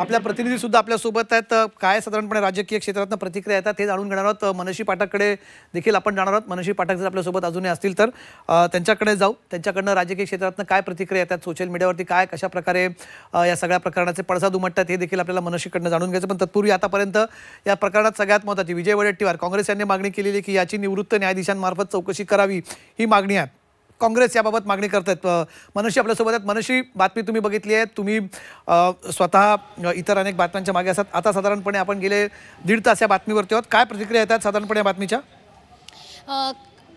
आपल्या प्रतिनिधी सुद्धा आपल्या सोबत आहेत। काय साधारणपणे राजकीय क्षेत्रातून प्रतिक्रिया येतात हे जाणून घेणार आहोत। मनोशी पाठककडे देखील आपण जाणार आहोत। मनोशी पाठक जर आपल्या सोबत अजूनही असतील तर त्यांच्याकडे जाऊ, त्यांच्याकडनं राजकीय क्षेत्रातून काय प्रतिक्रिया येतात, सोशल मीडियावरती काय कशा प्रकारे या सगळ्या प्रकरणाचे पडसाद उमटतात हे देखील आपल्याला मनोशीकडनं जाणून घ्यायचं। पण तत्पूर्वी आतापर्यंत या प्रकरणात सगळ्यात महत्त्वाची विजय वडेट्टीवार काँग्रेस यांनी मागणी केलेली की याची निवृत्त न्यायाधीशांमार्फत चौकशी करावी, ही मागणी आहे। काँग्रेस याबाबत मागणी करतात। मनोशी आपल्यासोबत आहेत। मनोशी, बातमी तुम्ही बघितली आहे, तुम्ही स्वतः इतर अनेक बातम्यांच्या मागे असतात। आता साधारणपणे आपण गेले 1.5 तास या बातमीवरती आहोत। काय प्रतिक्रिया येतात साधारणपणे या बातमीच्या?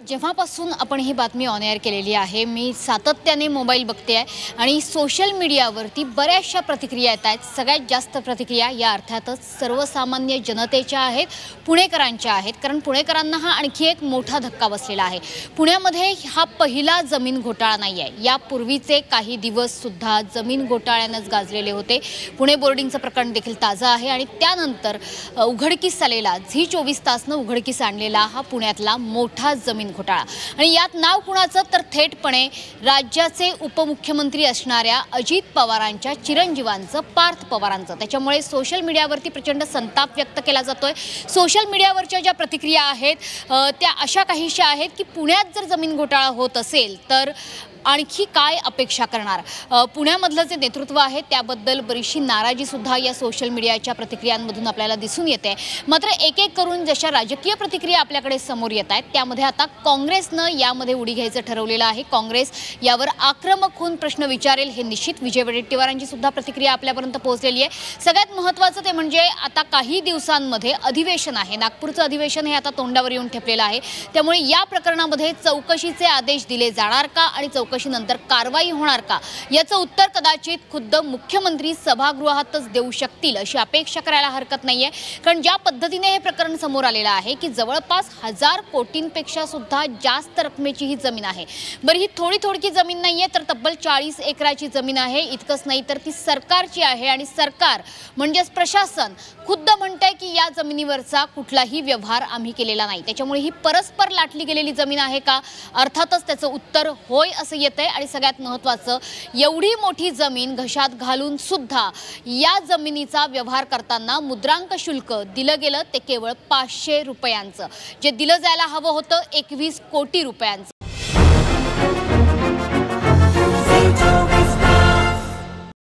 जेव्हापासून आपण ही बातमी ऑन एअर केलेली आहे, मी सातत्याने मोबाईल बघते आहे आणि सोशल मीडियावरती बऱ्याचशा प्रतिक्रिया येत आहेत। सगळ्यात जास्त प्रतिक्रिया या अर्थातच सर्वसामान्य जनतेच्या आहेत, पुणेकरांच्या आहेत। कारण पुणेकरांना हा आणखी एक मोठा धक्का बसलेला आहे। पुण्यामध्ये हा पहिला जमीन घोटाळा नाही आहे, यापूर्वीचे काही दिवससुद्धा जमीन घोटाळ्यानंच गाजलेले होते। पुणे बोर्डिंगचं प्रकरण देखील ताजं आहे आणि त्यानंतर उघडकीस आलेला झी 24 तासनं उघडकीस आणलेला हा पुण्यातला मोठा जमीन घोटाळा। आणि यात नाव कुणाचं तर थेटपणे राज्याचे उपमुख्यमंत्री असणाऱ्या अजित पवारांच्या चिरंजीवांचं, पार्थ पवारांचं। त्याच्यामुळे सोशल मीडियावरती प्रचंड संताप व्यक्त केला जातोय। सोशल मीडियावरच्या ज्या प्रतिक्रिया आहेत त्या अशा काहीशा आहेत की पुण्यात जर जमीन घोटाळा होत असेल तर आणखी काय अपेक्षा करणार। पुण्यामधलं जे नेतृत्व आहे त्याबद्दल बरीचशी नाराजी सुद्धा या सोशल मीडियाच्या प्रतिक्रियांमधून आपल्याला दिसून येते। मात्र एक एक करून जशा राजकीय प्रतिक्रिया आपल्याकडे समोर येत आहेत त्यामध्ये आता काँग्रेसनं यामध्ये उडी घ्यायचं ठरवलेलं आहे। काँग्रेस यावर आक्रमक होऊन प्रश्न विचारेल हे निश्चित। विजय वडेट्टीवारांची सुद्धा प्रतिक्रिया आपल्यापर्यंत पोहोचलेली आहे। सगळ्यात महत्त्वाचं ते म्हणजे आता काही दिवसांमध्ये अधिवेशन आहे, नागपूरचं अधिवेशन हे आता तोंडावर येऊन ठेपलेलं आहे। त्यामुळे या प्रकरणामध्ये चौकशीचे आदेश दिले जाणार का आणि नंतर कारवाई होणार का याचं उत्तर कदाचित खुद्द मुख्यमंत्री सभागृहातच देऊ शकतील अशी अपेक्षा करायला हरकत नाहीये। कारण ज्या पद्धतीने हे प्रकरण समोर आलेलं आहे की जवळपास 1000 कोटींपेक्षा सुद्धा जास्त रकमेची ही जमीन आहे। बरं, ही थोडी जमीन नाहीये तर तब्बल 40 एकराची जमीन आहे। इतकंच नाही तर ती सरकारची आहे आणि सरकार म्हणजेच प्रशासन खुद्द म्हणतंय की या जमिनीवरचा कुठलाही व्यवहार आम्ही केलेला नाही। त्याच्यामुळे ही परस्पर लाटली गेलेली जमीन आहे का? अर्थातच त्याचं उत्तर होय असं येतंय। आणि सगळ्यात महत्त्वाचं, एवढी मोठी जमीन घशात घालून सुद्धा या जमिनीचा व्यवहार करताना मुद्रांक शुल्क दिलं गेलं ते केवळ 500 रुपयांचं, जे दिलं जायला हवं होतं 21 कोटी रुपयांचं।